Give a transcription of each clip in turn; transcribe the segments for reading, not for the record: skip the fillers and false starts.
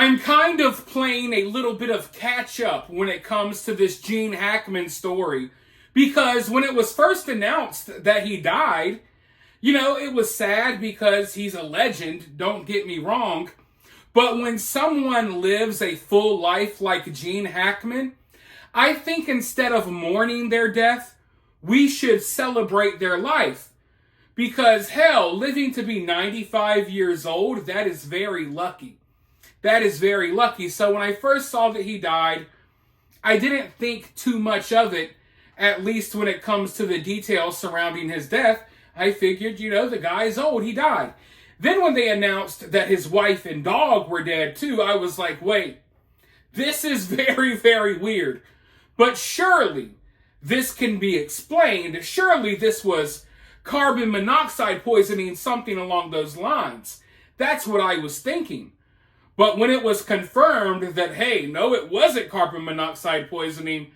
I'm kind of playing a little bit of catch up when it comes to this Gene Hackman story, because when it was first announced that he died, it was sad because he's a legend, don't get me wrong. But when someone lives a full life like Gene Hackman, I think instead of mourning their death, we should celebrate their life. Because hell, living to be 95 years old, that is very lucky. That is very lucky. So when I first saw that he died, I didn't think too much of it, at least when it comes to the details surrounding his death. I figured, the guy's old, he died. Then when they announced that his wife and dog were dead too, I was like, wait, this is very, very weird. But surely this can be explained. Surely this was carbon monoxide poisoning, something along those lines. That's what I was thinking. But when it was confirmed that, hey, no, it wasn't carbon monoxide poisoning,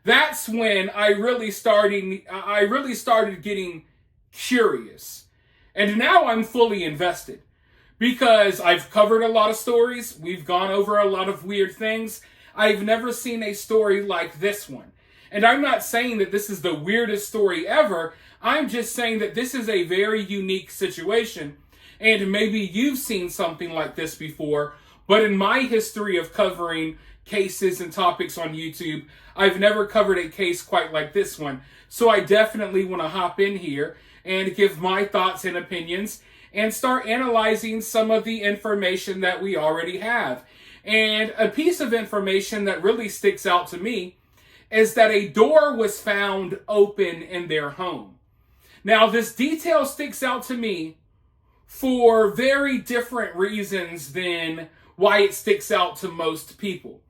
that's when I really started getting curious. And now I'm fully invested because I've covered a lot of stories. We've gone over a lot of weird things. I've never seen a story like this one. And I'm not saying that this is the weirdest story ever. I'm just saying that this is a very unique situation. And maybe you've seen something like this before. But in my history of covering cases and topics on YouTube, I've never covered a case quite like this one. So I definitely want to hop in here and give my thoughts and opinions and start analyzing some of the information that we already have. And a piece of information that really sticks out to me is that a door was found open in their home. Now, this detail sticks out to me for very different reasons than why it sticks out to most people.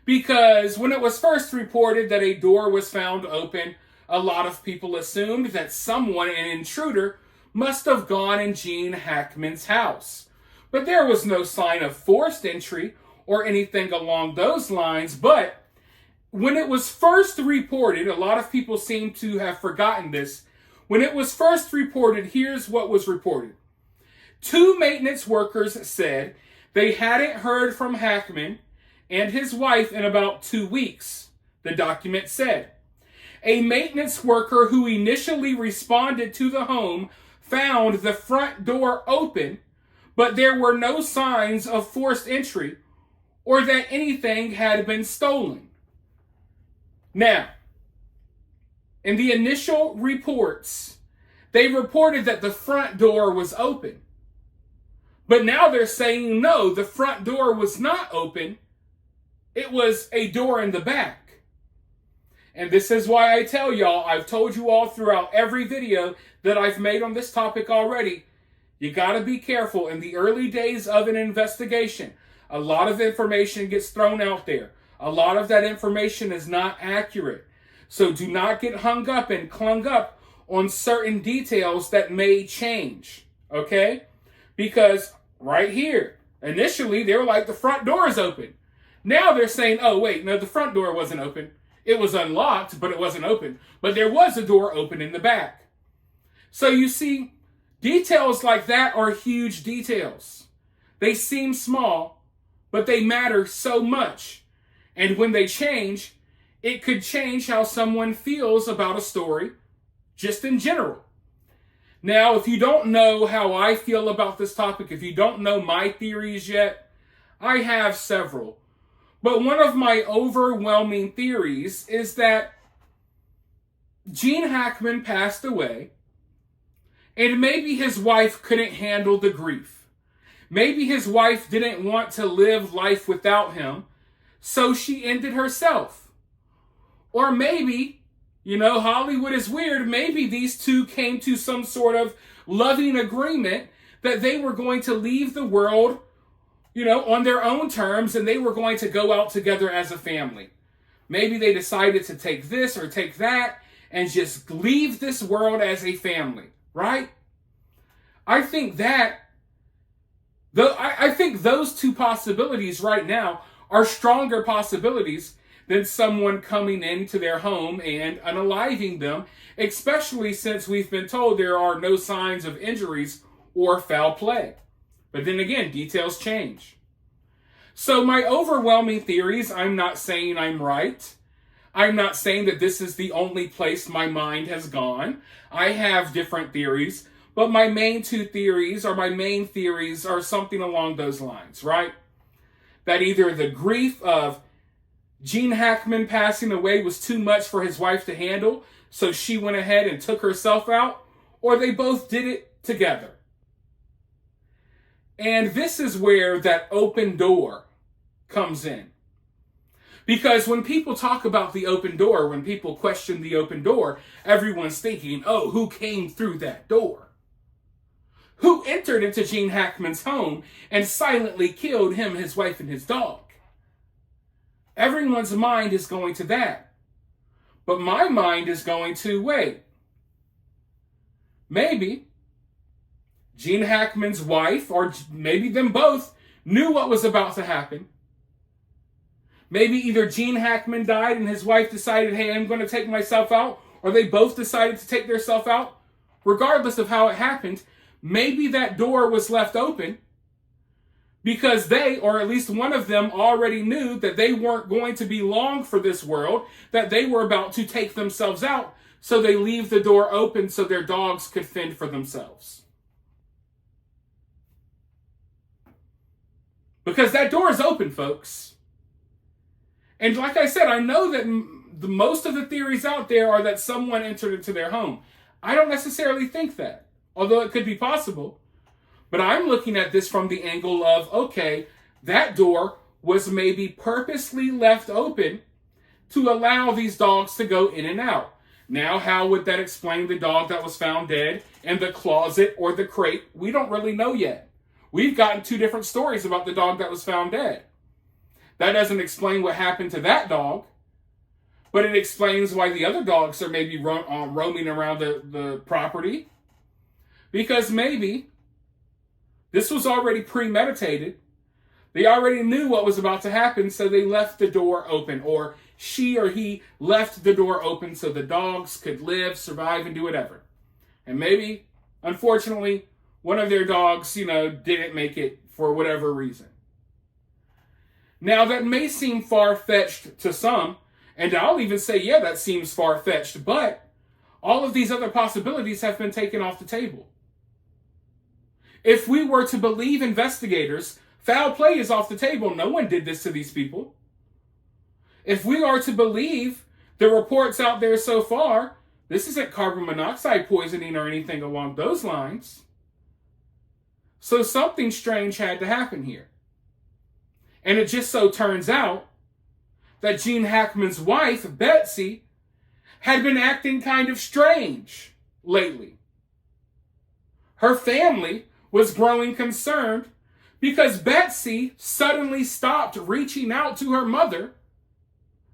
Because when it was first reported that a door was found open, a lot of people assumed that someone, an intruder, must have gone in Gene Hackman's house. But there was no sign of forced entry or anything along those lines. But when it was first reported, a lot of people seem to have forgotten this. When it was first reported, here's what was reported. 2 maintenance workers said they hadn't heard from Hackman and his wife in about 2 weeks, the document said. A maintenance worker who initially responded to the home found the front door open, but there were no signs of forced entry or that anything had been stolen. Now, in the initial reports, they reported that the front door was open. But now they're saying, no, the front door was not open. It was a door in the back. And this is why I tell y'all, I've told you all throughout every video that I've made on this topic already, you gotta be careful. In the early days of an investigation, a lot of information gets thrown out there. A lot of that information is not accurate. So do not get hung up and clung up on certain details that may change, okay? Because right here, initially they were like, the front door is open. Now they're saying, oh wait, no, the front door wasn't open. It was unlocked, but it wasn't open. But there was a door open in the back. So you see, details like that are huge details. They seem small, but they matter so much. And when they change, it could change how someone feels about a story, just in general. Now, if you don't know how I feel about this topic, if you don't know my theories yet, I have several. But one of my overwhelming theories is that Gene Hackman passed away, and maybe his wife couldn't handle the grief. Maybe his wife didn't want to live life without him, so she ended herself. Or maybe, Hollywood is weird, maybe these two came to some sort of loving agreement that they were going to leave the world on their own terms, and they were going to go out together as a family. Maybe they decided to take this or take that and just leave this world as a family, right? I think those two possibilities right now are stronger possibilities than someone coming into their home and unaliving them, especially since we've been told there are no signs of injuries or foul play. But then again, details change. So my overwhelming theories, I'm not saying I'm right. I'm not saying that this is the only place my mind has gone. I have different theories, but my main theories are something along those lines, right? That either the grief of Gene Hackman passing away was too much for his wife to handle, so she went ahead and took herself out, or they both did it together. And this is where that open door comes in. Because when people talk about the open door, when people question the open door, everyone's thinking, oh, who came through that door? Who entered into Gene Hackman's home and silently killed him, his wife, and his dog? Everyone's mind is going to that. But my mind is going to, wait, maybe Gene Hackman's wife, or maybe them both, knew what was about to happen. Maybe either Gene Hackman died and his wife decided, hey, I'm going to take myself out, or they both decided to take themselves out. Regardless of how it happened, maybe that door was left open because they, or at least one of them, already knew that they weren't going to be long for this world, that they were about to take themselves out, so they leave the door open so their dogs could fend for themselves. Because that door is open, folks. And like I said, I know that most of the theories out there are that someone entered into their home. I don't necessarily think that, although it could be possible. But I'm looking at this from the angle of, okay, that door was maybe purposely left open to allow these dogs to go in and out. Now, how would that explain the dog that was found dead in the closet or the crate? We don't really know yet. We've gotten two different stories about the dog that was found dead. That doesn't explain what happened to that dog, but it explains why the other dogs are maybe roaming around the property. Because maybe this was already premeditated. They already knew what was about to happen, so they left the door open. Or she or he left the door open so the dogs could live, survive, and do whatever. And maybe, unfortunately, one of their dogs, didn't make it for whatever reason. Now, that may seem far-fetched to some, and I'll even say, yeah, that seems far-fetched, but all of these other possibilities have been taken off the table. If we were to believe investigators, foul play is off the table. No one did this to these people. If we are to believe the reports out there so far, this isn't carbon monoxide poisoning or anything along those lines. So something strange had to happen here. And it just so turns out that Gene Hackman's wife, Betsy, had been acting kind of strange lately. Her family was growing concerned because Betsy suddenly stopped reaching out to her mother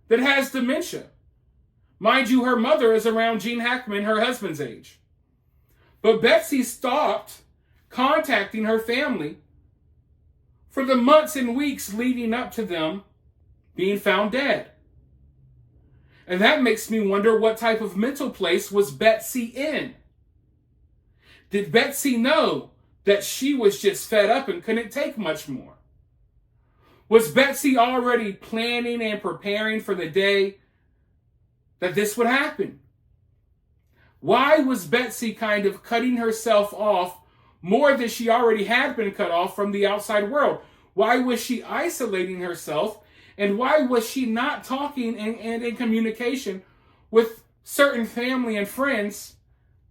that has dementia. Mind you, her mother is around Gene Hackman, her husband's age. But Betsy stopped contacting her family for the months and weeks leading up to them being found dead. And that makes me wonder, what type of mental place was Betsy in? Did Betsy know that she was just fed up and couldn't take much more? Was Betsy already planning and preparing for the day that this would happen? Why was Betsy kind of cutting herself off more than she already had been cut off from the outside world? Why was she isolating herself? And why was she not talking and in communication with certain family and friends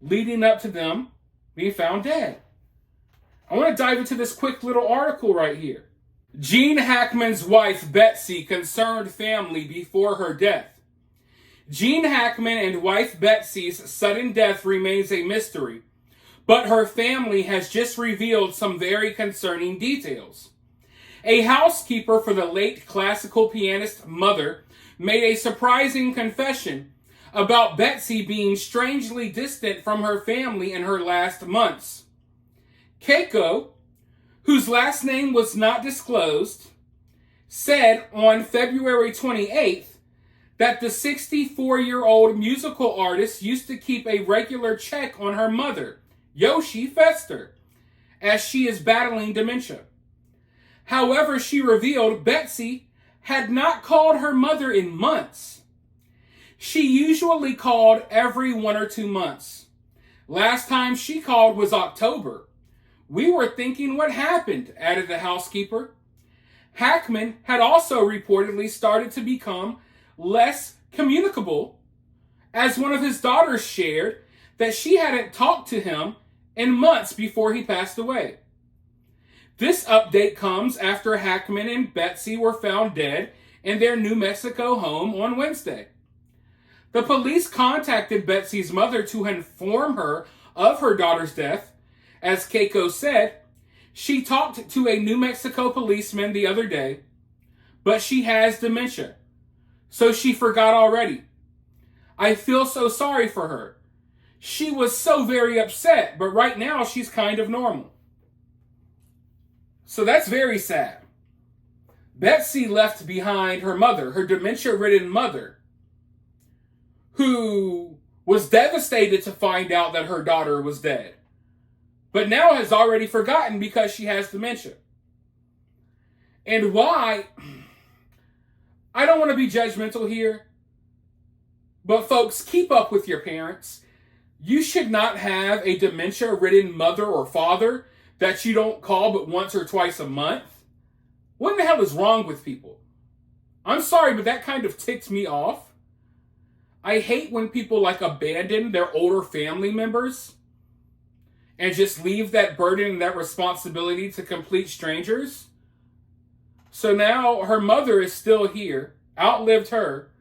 leading up to them being found dead? I want to dive into this quick little article right here. Gene Hackman's wife, Betsy, concerned family before her death. Gene Hackman and wife Betsy's sudden death remains a mystery, but her family has just revealed some very concerning details. A housekeeper for the late classical pianist mother made a surprising confession about Betsy being strangely distant from her family in her last months. Keiko, whose last name was not disclosed, said on February 28th that the 64-year-old musical artist used to keep a regular check on her mother, Yoshi Fester, as she is battling dementia. However, she revealed Betsy had not called her mother in months. She usually called every 1 or 2 months. Last time she called was October. We were thinking what happened, added the housekeeper. Hackman had also reportedly started to become less communicable, as one of his daughters shared that she hadn't talked to him in months before he passed away. This update comes after Hackman and Betsy were found dead in their New Mexico home on Wednesday. The police contacted Betsy's mother to inform her of her daughter's death. As Keiko said, she talked to a New Mexico policeman the other day, but she has dementia, so she forgot already. I feel so sorry for her. She was so very upset, but right now she's kind of normal. So that's very sad. Betsy left behind her mother, her dementia-ridden mother, who was devastated to find out that her daughter was dead, but now has already forgotten because she has dementia. And why? I don't want to be judgmental here, but folks, keep up with your parents. You should not have a dementia-ridden mother or father that you don't call but once or twice a month. What in the hell is wrong with people? I'm sorry, but that kind of ticks me off. I hate when people abandon their older family members and just leave that burden and that responsibility to complete strangers. So now her mother is still here, outlived her,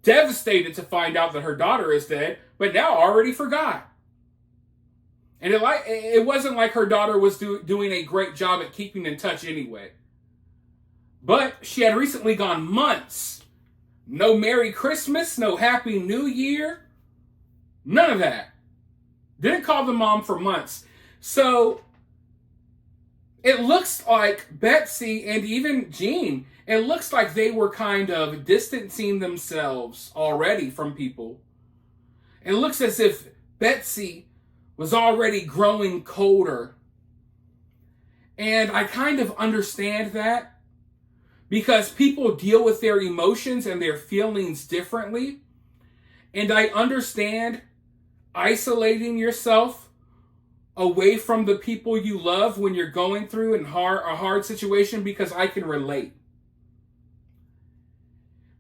devastated to find out that her daughter is dead, but now already forgot. And it wasn't like her daughter was doing a great job at keeping in touch anyway. But she had recently gone months. No Merry Christmas, no Happy New Year, none of that. Didn't call the mom for months. So it looks like Betsy and even Jean, it looks like they were kind of distancing themselves already from people. It looks as if Betsy was already growing colder. And I kind of understand that, because people deal with their emotions and their feelings differently. And I understand isolating yourself away from the people you love when you're going through a hard situation, because I can relate.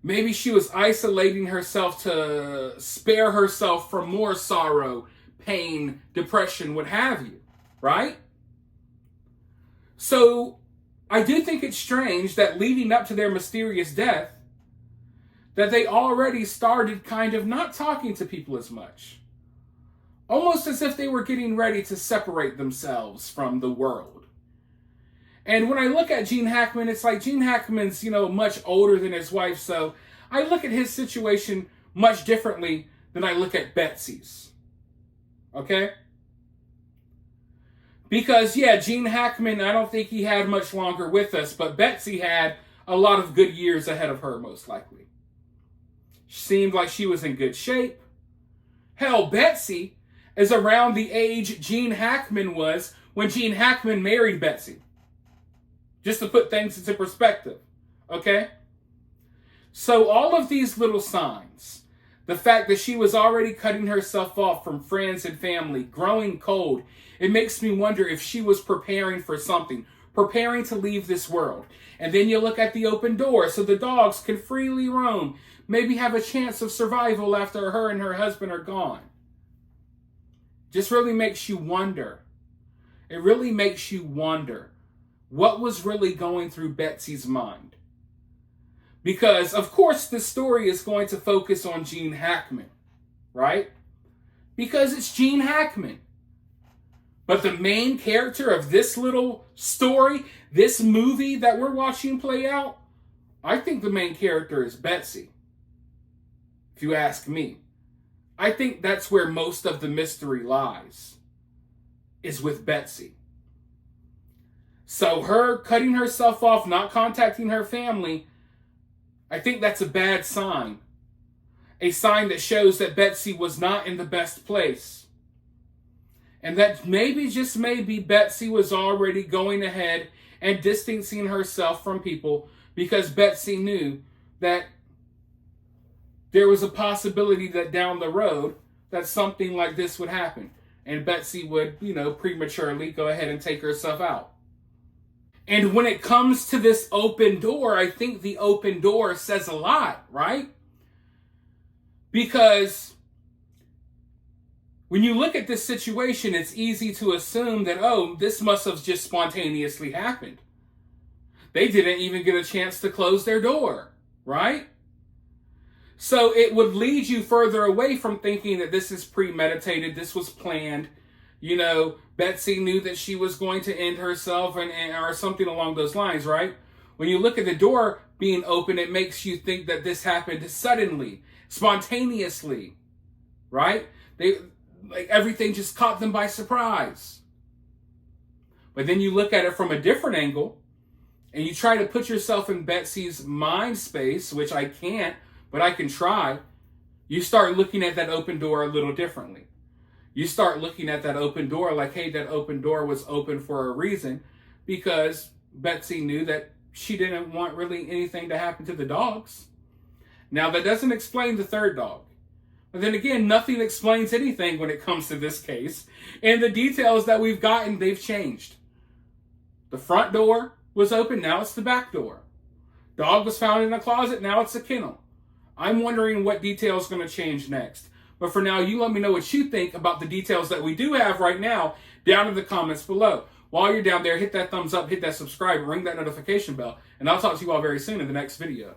Maybe she was isolating herself to spare herself from more sorrow, pain, depression, what have you, right? So I do think it's strange that leading up to their mysterious death, that they already started kind of not talking to people as much. Almost as if they were getting ready to separate themselves from the world. And when I look at Gene Hackman, it's like Gene Hackman's, much older than his wife, so I look at his situation much differently than I look at Betsy's. Okay? Because, Gene Hackman, I don't think he had much longer with us, but Betsy had a lot of good years ahead of her, most likely. She seemed like she was in good shape. Hell, Betsy is around the age Gene Hackman was when Gene Hackman married Betsy. Just to put things into perspective, okay? So all of these little signs, the fact that she was already cutting herself off from friends and family, growing cold, it makes me wonder if she was preparing for something, preparing to leave this world. And then you look at the open door so the dogs can freely roam, maybe have a chance of survival after her and her husband are gone. Just really makes you wonder. It really makes you wonder what was really going through Betsy's mind. Because, of course, this story is going to focus on Gene Hackman, right? Because it's Gene Hackman. But the main character of this little story, this movie that we're watching play out, I think the main character is Betsy. If you ask me. I think that's where most of the mystery lies, is with Betsy. So her cutting herself off, not contacting her family, I think that's a bad sign. A sign that shows that Betsy was not in the best place. And that maybe, just maybe, Betsy was already going ahead and distancing herself from people because Betsy knew that there was a possibility that down the road that something like this would happen. And Betsy would, prematurely go ahead and take herself out. And when it comes to this open door, I think the open door says a lot, right? Because when you look at this situation, it's easy to assume that, oh, this must have just spontaneously happened. They didn't even get a chance to close their door, right? So it would lead you further away from thinking that this is premeditated, this was planned. Betsy knew that she was going to end herself or something along those lines, right? When you look at the door being open, it makes you think that this happened suddenly, spontaneously, right? Everything just caught them by surprise. But then you look at it from a different angle, and you try to put yourself in Betsy's mind space, which I can't, but I can try. You start looking at that open door a little differently. You start looking at that open door like, hey, that open door was open for a reason, because Betsy knew that she didn't want really anything to happen to the dogs. Now, that doesn't explain the third dog. But then again, nothing explains anything when it comes to this case. And the details that we've gotten, they've changed. The front door was open, now it's the back door. Dog was found in a closet, now it's a kennel. I'm wondering what details going to change next. But for now, you let me know what you think about the details that we do have right now down in the comments below. While you're down there, hit that thumbs up, hit that subscribe, ring that notification bell, and I'll talk to you all very soon in the next video.